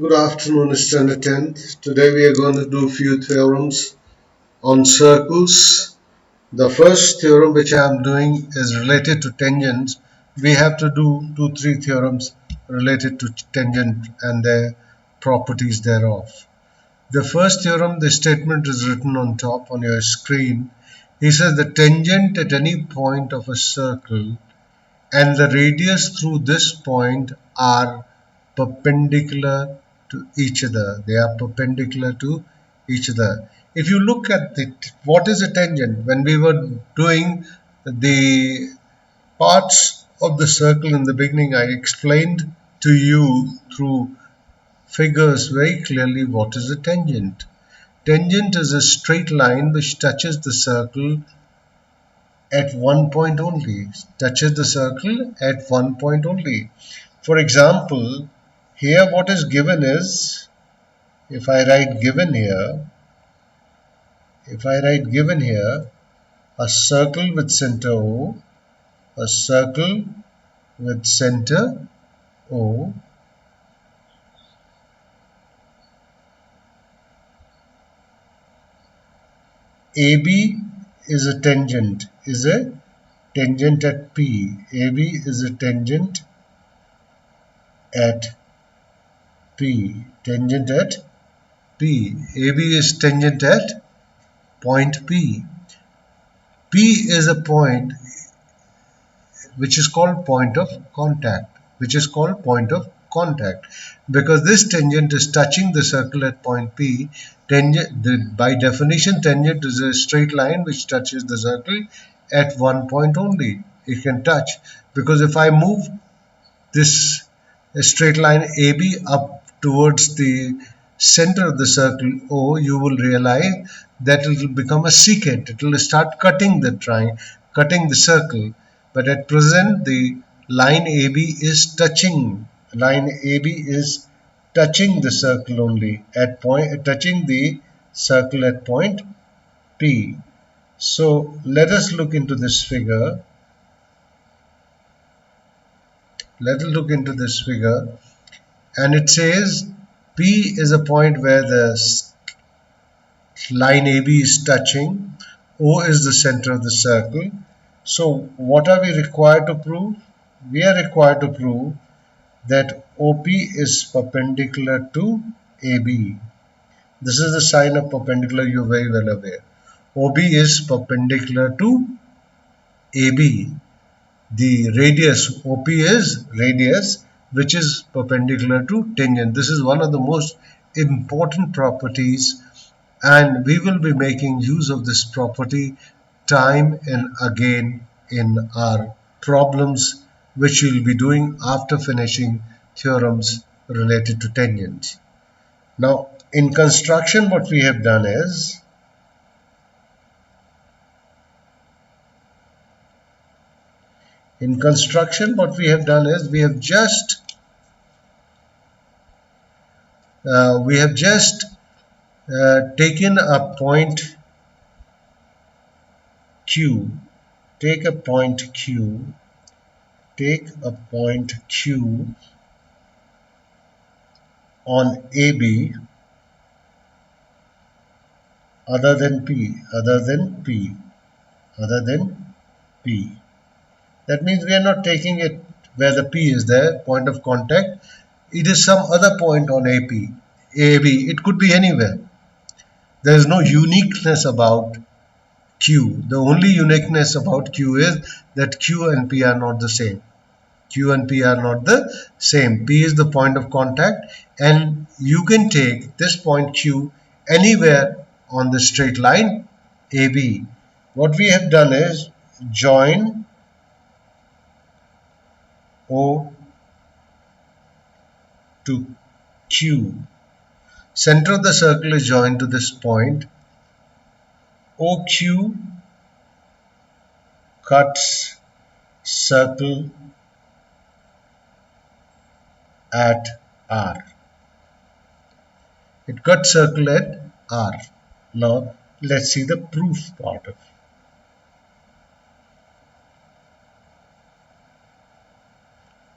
Good afternoon, Standard 10th. Today we are going to do a few theorems on circles. The first theorem which I am doing is related to tangents. We have to do two, three theorems related to tangent and their properties thereof. The first theorem, the statement is written on top on your screen. He says the tangent at any point of a circle and the radius through this point are perpendicular to each other. They are perpendicular to each other. If you look at what is a tangent? When we were doing the parts of the circle in the beginning, I explained to you through figures very clearly what is a tangent. Tangent is a straight line which touches the circle at one point only, touches the circle at one point only. For example, here what is given is, if I write given here, a circle with center O, a circle with center O, AB is a tangent, at P. AB is a tangent at P. Tangent at P. AB is tangent at point P. P is a point which is called point of contact, because this tangent is touching the circle at point P. By definition, tangent is a straight line which touches the circle at one point only. It can touch, because if I move this straight line AB up towards the center of the circle O, you will realize that it will become a secant. It will start cutting the circle. But at present, the line AB is touching. The circle only touching the circle at point P. So let us look into this figure. And it says P is a point where the line AB is touching. O is the center of the circle. So what are we required to prove? We are required to prove that OP is perpendicular to AB. This is the sign of perpendicular, you're very well aware. OB is perpendicular to AB. The radius, OP is radius, which is perpendicular to tangent. This is one of the most important properties, and we will be making use of this property time and again in our problems, which we will be doing after finishing theorems related to tangents. Now, in construction, what we have done is, we have just taken a point Q. Take a point Q on AB other than P. That means we are not taking it where the P is there, point of contact. It is some other point on AB. It could be anywhere. There is no uniqueness about Q. The only uniqueness about Q is that Q and P are not the same. P is the point of contact, and you can take this point Q anywhere on the straight line AB. What we have done is join O to Q. Center of the circle is joined to this point. OQ cuts circle at R. It cuts circle at R. Now let's see the proof part of it.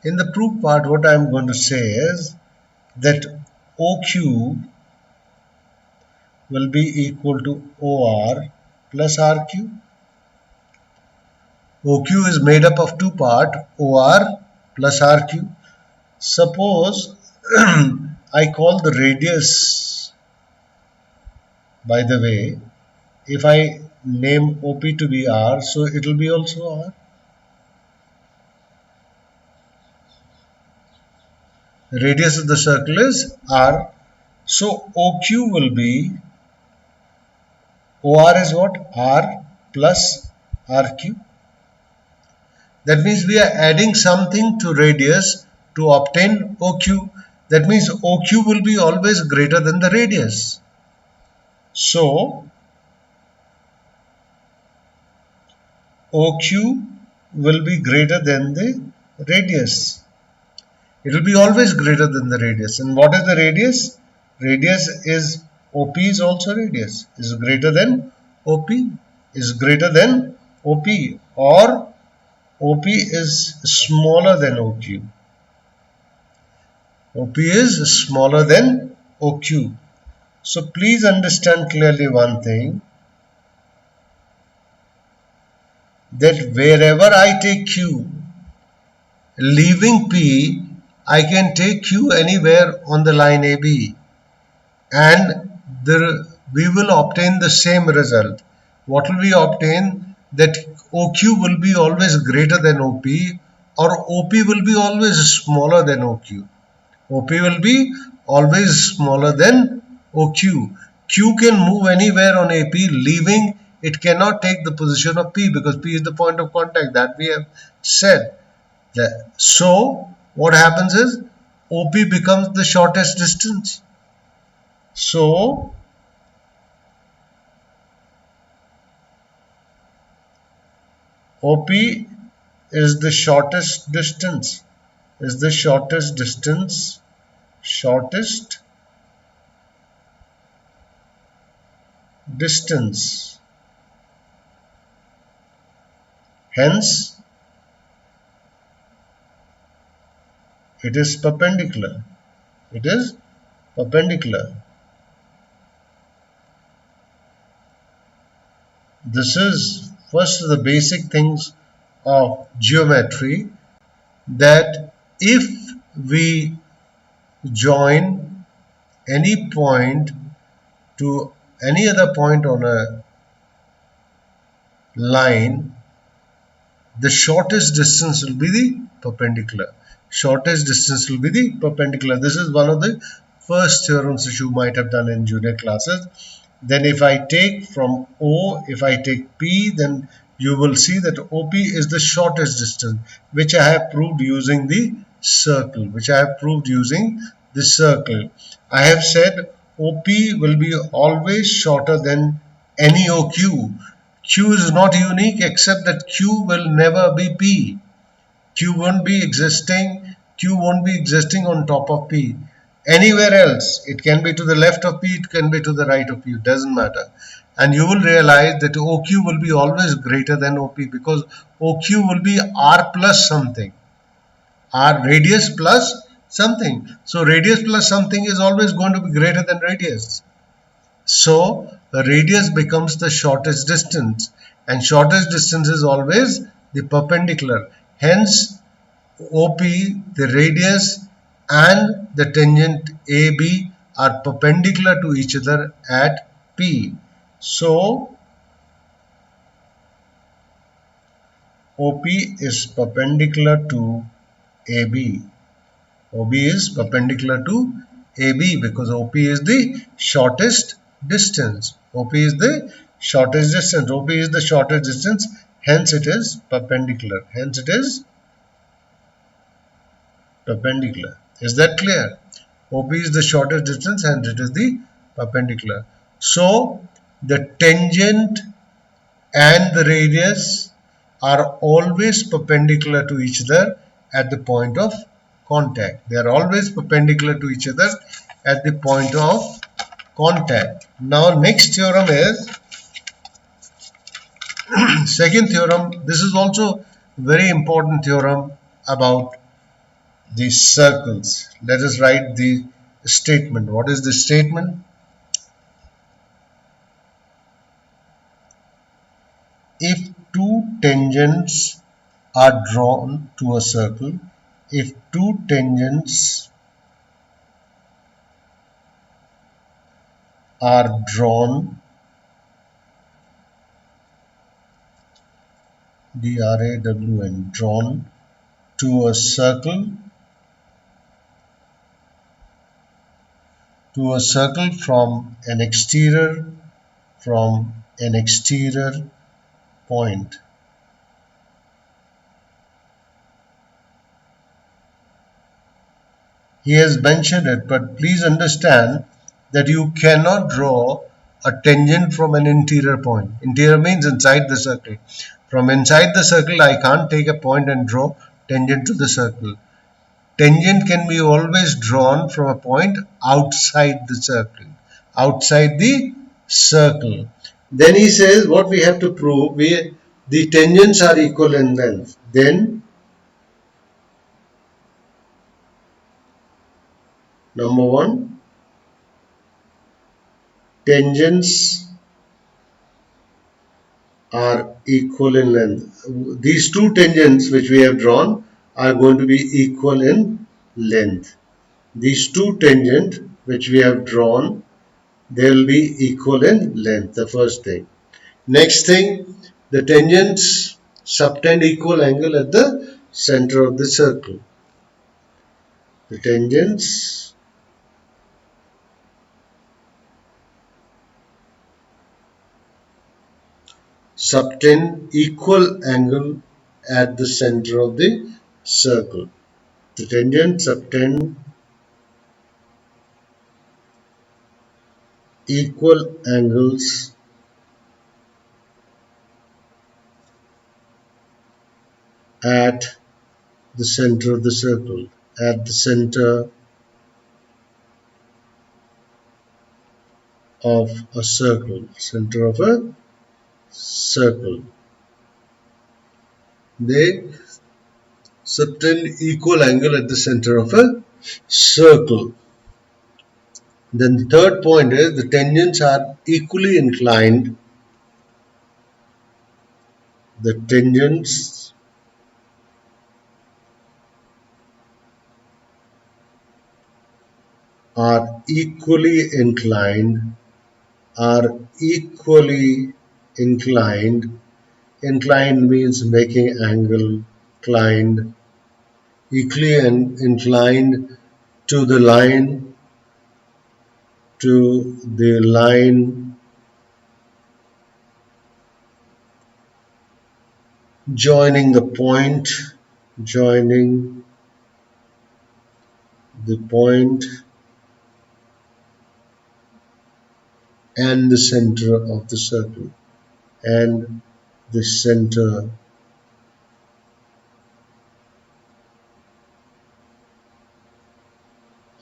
In the proof part, what I am going to say is that OQ will be equal to OR plus RQ. OQ is made up of two parts, OR plus RQ. Suppose I call the radius, by the way, if I name OP to be R, so it will be also R. The radius of the circle is R. So OQ will be, OR is what? R plus RQ. That means we are adding something to radius to obtain OQ. That means OQ will be always greater than the radius. So OQ will be greater than the radius. It will be always greater than the radius. And what is the radius? Radius is OP is also radius. Is greater than OP. Is greater than OP. Or OP is smaller than OQ. OP is smaller than OQ. So please understand clearly one thing, that wherever I take Q, leaving P, I can take Q anywhere on the line AB, and we will obtain the same result. What will we obtain? That OQ will be always greater than OP, or OP will be always smaller than OQ. OP will be always smaller than OQ. Q can move anywhere on AP, leaving it cannot take the position of P, because P is the point of contact that we have said. So what happens is OP becomes the shortest distance. So OP is the shortest distance, shortest distance. Hence, it is perpendicular. It is perpendicular. This is first of the basic things of geometry, that if we join any point to any other point on a line, the shortest distance will be the perpendicular. Shortest distance will be the perpendicular. This is one of the first theorems that you might have done in junior classes. Then if I take from O, if I take P, then you will see that OP is the shortest distance, which I have proved using the circle. I have said OP will be always shorter than any OQ. Q is not unique, except that Q will never be P. Q won't be existing on top of P. Anywhere else, it can be to the left of P, it can be to the right of P, it doesn't matter. And you will realize that OQ will be always greater than OP, because OQ will be R plus something, R radius plus something. So radius plus something is always going to be greater than radius. So the radius becomes the shortest distance, and shortest distance is always the perpendicular. Hence OP, the radius, and the tangent AB are perpendicular to each other at P. So OP is perpendicular to AB. OB is perpendicular to AB because OP is the shortest distance. OP is the shortest distance. OP is the shortest distance. Hence it is perpendicular. Is that clear? OP is the shortest distance and it is the perpendicular. So the tangent and the radius are always perpendicular to each other at the point of contact. They are always perpendicular to each other at the point of contact. Now next theorem is second theorem. This is also very important theorem about the circles. Let us write the statement. What is the statement? If two tangents are drawn to a circle, if two tangents are drawn to a circle, from an exterior point. He has mentioned it, but please understand that you cannot draw a tangent from an interior point. Interior means inside the circle. From inside the circle, I can't take a point and draw tangent to the circle. Tangent can be always drawn from a point outside the circle. Outside the circle. Then he says what we have to prove, the tangents are equal in length. Then number one, tangents are equal in length. These two tangents which we have drawn are going to be equal in length. These two tangents which we have drawn, they will be equal in length, the first thing. Next thing, the tangents subtend equal angle at the center of the circle. The tangents subtend equal angle at the center of the circle. The tangents subtend equal angles at the center of the circle. At the center of a circle. Center of a circle. They subtend equal angle at the center of a circle. Then the third point is the tangents are equally inclined. The tangents are equally inclined. Are equally inclined. Inclined means making angle. Inclined. Equally inclined to the line. To the line joining the point. Joining the point and the center of the circle. And the center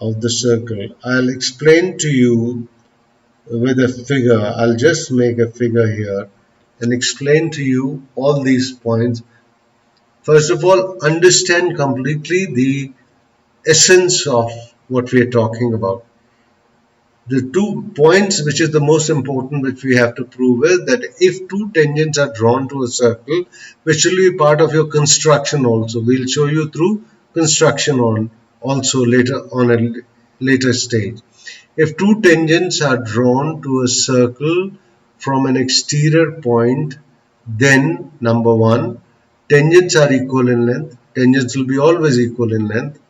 of the circle. I'll explain to you with a figure. I'll just make a figure here and explain to you all these points. First of all, understand completely the essence of what we are talking about. The 2 points which is the most important which we have to prove is that if two tangents are drawn to a circle, which will be part of your construction also. We'll show you through construction also later on a later stage. If two tangents are drawn to a circle from an exterior point, then number one, tangents are equal in length. Tangents will be always equal in length.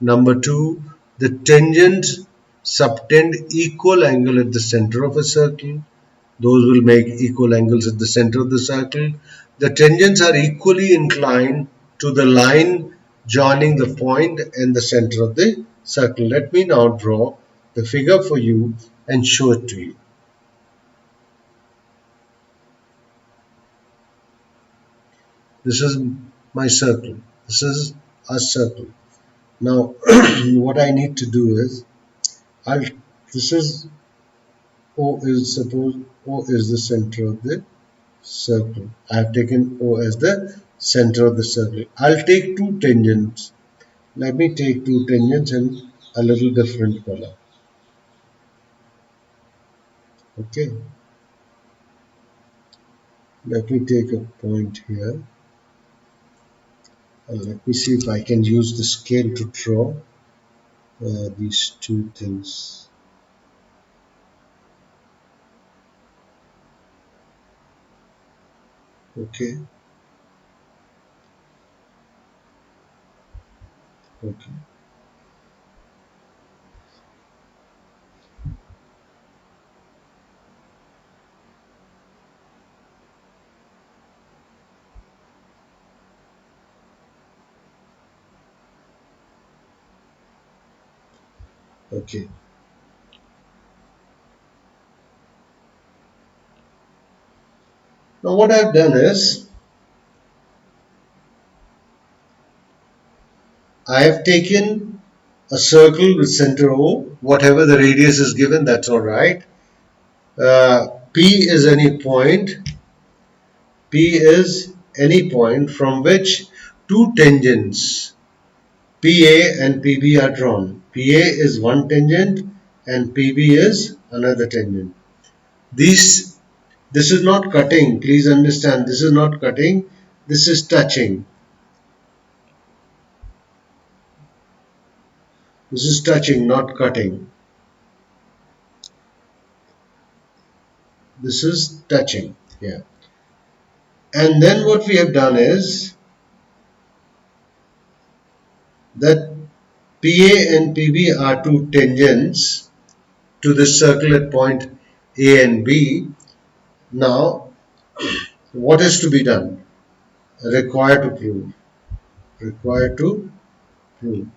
Number two, the tangents subtend equal angle at the center of a circle. Those will make equal angles at the center of the circle. The tangents are equally inclined to the line joining the point and the center of the circle. Let me now draw the figure for you and show it to you. This is my circle. This is a circle. Now, what I need to do is, this is suppose O is the center of the circle. I have taken O as the center of the circle. I'll take two tangents. Let me take two tangents and a little different color. Okay, let me take a point here. Let me see if I can use the scale to draw these two things. Okay, okay, okay. Now what I've done is I have taken a circle with center O, whatever the radius is given, that's all right. P is any point. P is any point from which two tangents PA and PB are drawn. PA is one tangent and PB is another tangent. These This is not cutting. Please understand, this is not cutting. This is touching. This is touching, not cutting. This is touching. Yeah. And then what we have done is that PA and PB are two tangents to the circle at point A and B. Now, what is to be done? Required to prove. Required to prove.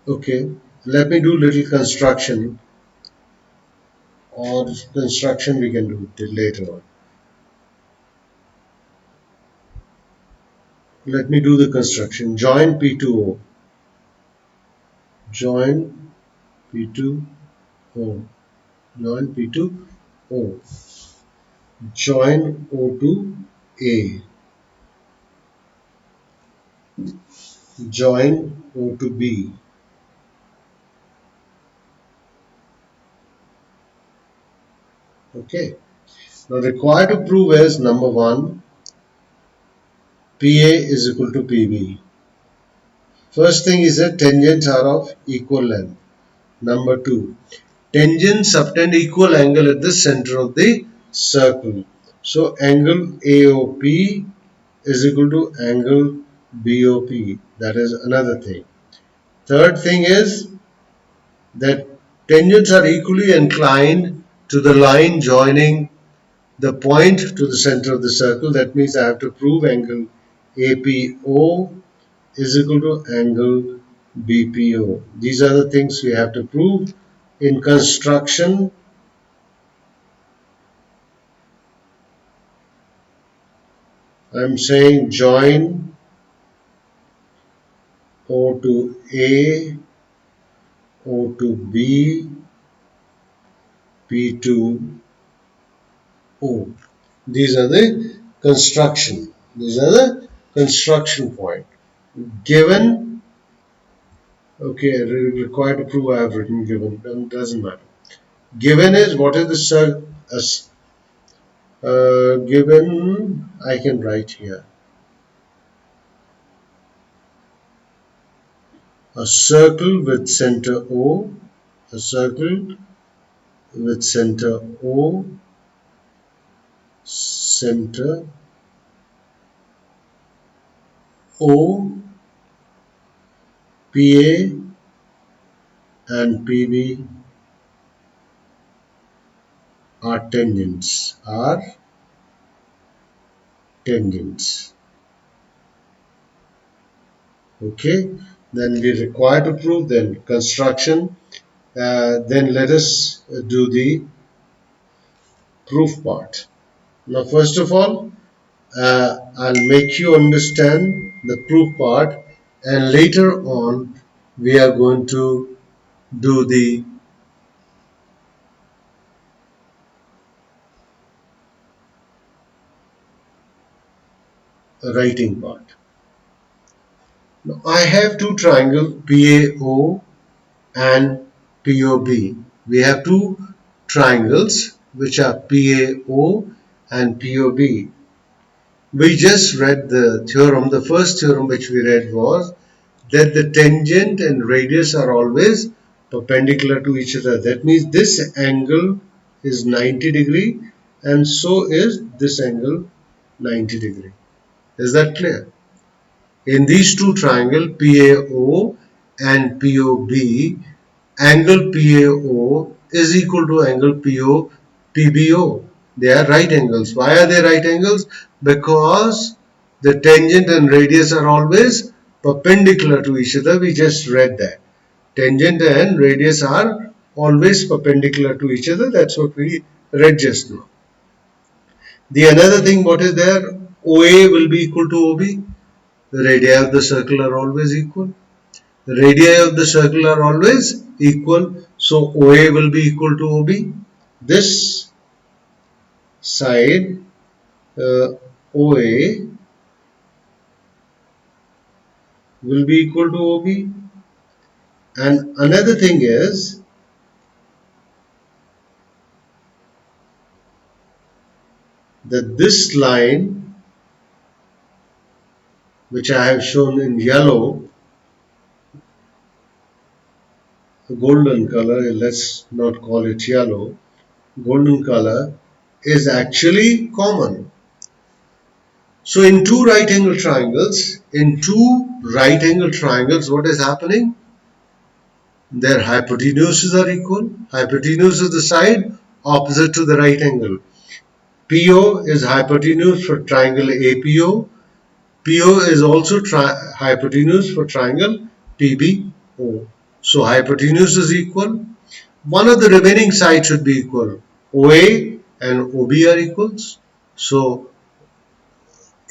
Okay, let me do little construction, or construction we can do later on. Let me do the construction. Join P2O. Join P2O. Join P2O. Join O to A. Join O to B. Okay. Now required to prove is number one, PA is equal to PB. First thing is that tangents are of equal length. Number two, tangents subtend equal angle at the center of the circle. So angle AOP is equal to angle BOP. That is another thing. Third thing is that tangents are equally inclined to the line joining the point to the center of the circle. That means I have to prove angle APO is equal to angle BPO. These are the things we have to prove. In construction, I'm saying join O to A, O to B, P to O. These are the construction. These are the construction point. Given, okay, required to prove I have written given, doesn't matter. Given is what is the given, I can write here. A circle with center O, a circle with center O, center O, PA and PB are tangents. Okay, then we require to prove, then construction, then let us do the proof part. Now first of all, I'll make you understand the proof part, and later on we are going to do the writing part. Now, I have two triangles PAO and POB. We have two triangles which are PAO and POB. We just read the theorem. The first theorem which we read was that the tangent and radius are always perpendicular to each other. That means this angle is 90 degree and so is this angle 90 degree. Is that clear? In these two triangles PAO and POB, angle PAO is equal to angle PBO. They are right angles. Why are they right angles? Because the tangent and radius are always perpendicular to each other. We just read that. Tangent and radius are always perpendicular to each other. That's what we read just now. The another thing, what is there? OA will be equal to OB. The radii of the circle are always equal. The radii of the circle are always equal. So OA will be equal to OB. This side OA will be equal to OB. And another thing is that this line which I have shown in yellow, golden color, let's not call it yellow, golden color is actually common. So in two right angle triangles, what is happening? Their hypotenuses are equal. Hypotenuse is the side opposite to the right angle. PO is hypotenuse for triangle APO. PO is also hypotenuse for triangle PBO. So hypotenuse is equal. One of the remaining sides should be equal. OA and OB are equals. So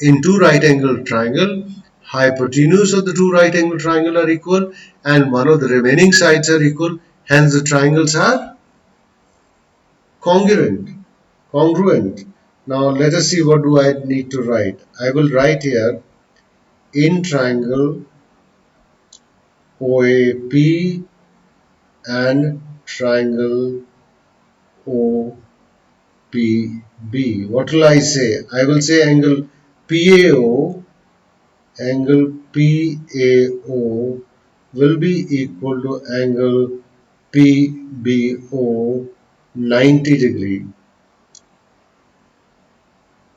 in two right angle triangle, hypotenuse of the two right angle triangle are equal and one of the remaining sides are equal. Hence the triangles are congruent. Now let us see what do I need to write. I will write here in triangle OAP and triangle OPB. What will I say? I will say angle PAO will be equal to angle PBO 90 degree.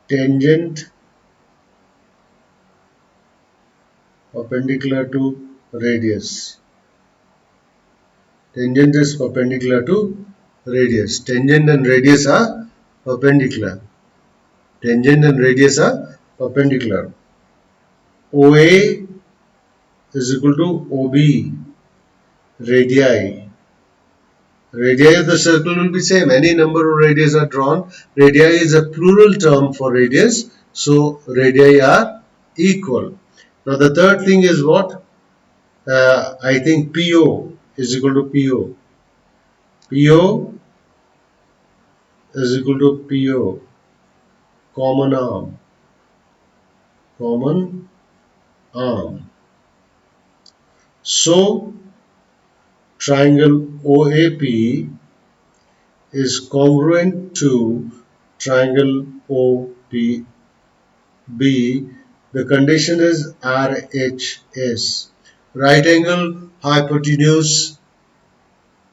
Tangent perpendicular to radius. Tangent is perpendicular to radius. Tangent and radius are perpendicular. Tangent and radius are perpendicular. OA is equal to OB, radii. Radii of the circle will be same. Any number of radius are drawn. Radii is a plural term for radius. So radii are equal. Now the third thing is what? I think PO is equal to PO. PO is equal to PO. Common arm. Common arm. So triangle OAP is congruent to triangle OPB. The condition is RHS. Right angle, hypotenuse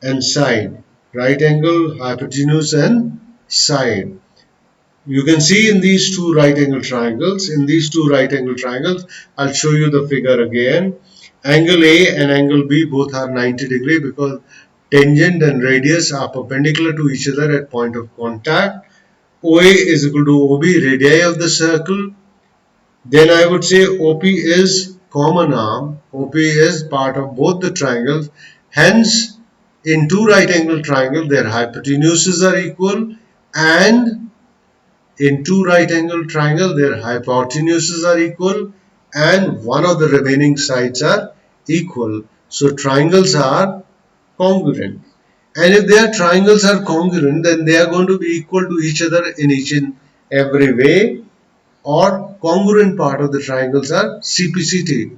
and side. Right angle, hypotenuse and side. You can see in these two right angle triangles, I'll show you the figure again. Angle A and angle B both are 90 degree because tangent and radius are perpendicular to each other at point of contact. OA is equal to OB, radii of the circle. Then I would say OP is common arm. OP is part of both the triangles. Hence, in two right angle triangles, their hypotenuses are equal, and in two right angle triangles, their hypotenuses are equal, and one of the remaining sides are equal. So triangles are congruent. And if their triangles are congruent, then they are going to be equal to each other in each and every way, or congruent part of the triangles are CPCT.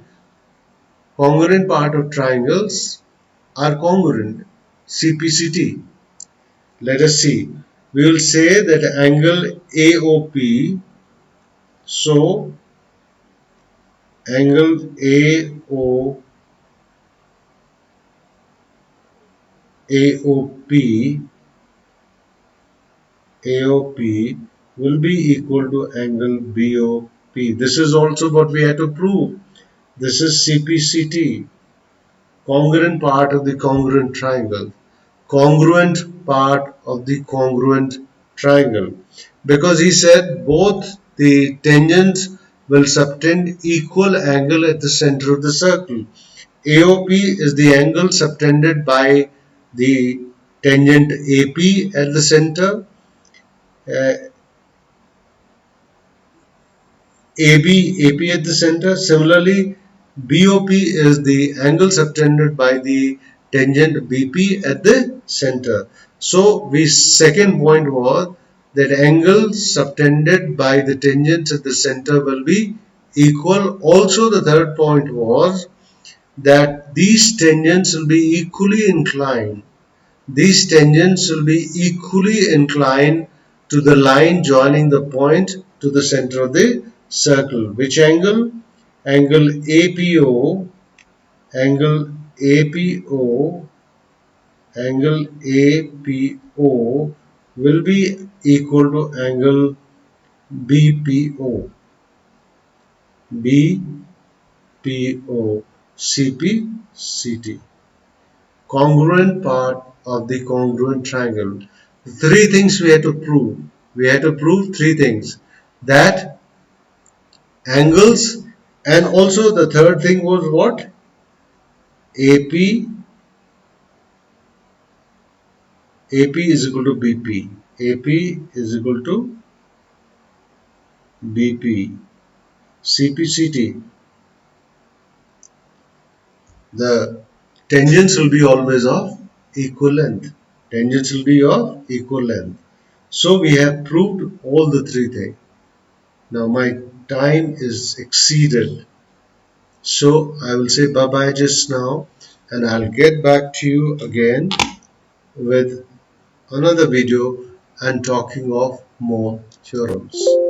Congruent part of triangles are congruent. CPCT. Let us see. We will say that angle AOP, so angle AOP will be equal to angle BOP. This is also what we have to prove. This is CPCT, congruent part of the congruent triangle. Congruent part of the congruent triangle. Because he said both the tangents will subtend equal angle at the center of the circle. AOP is the angle subtended by the tangent AP at the center. Uh, AP at the center. Similarly, BOP is the angle subtended by the tangent BP at the center. So, the second point was that angle subtended by the tangents at the center will be equal. Also, the third point was that these tangents will be equally inclined. These tangents will be equally inclined to the line joining the point to the center of the circle. Which angle? Angle APO, angle APO, angle APO will be equal to angle BPO, BPO, CPCT. Congruent part of the congruent triangle. Three things we had to prove. We had to prove three things. That angles, and also the third thing was what? AP, AP is equal to BP. AP is equal to BP. CPCT. The tangents will be always of equal length. Tangents will be of equal length. So we have proved all the three things. Now my time is exceeded. So I will say bye bye just now, and I'll get back to you again with another video and talking of more theorems.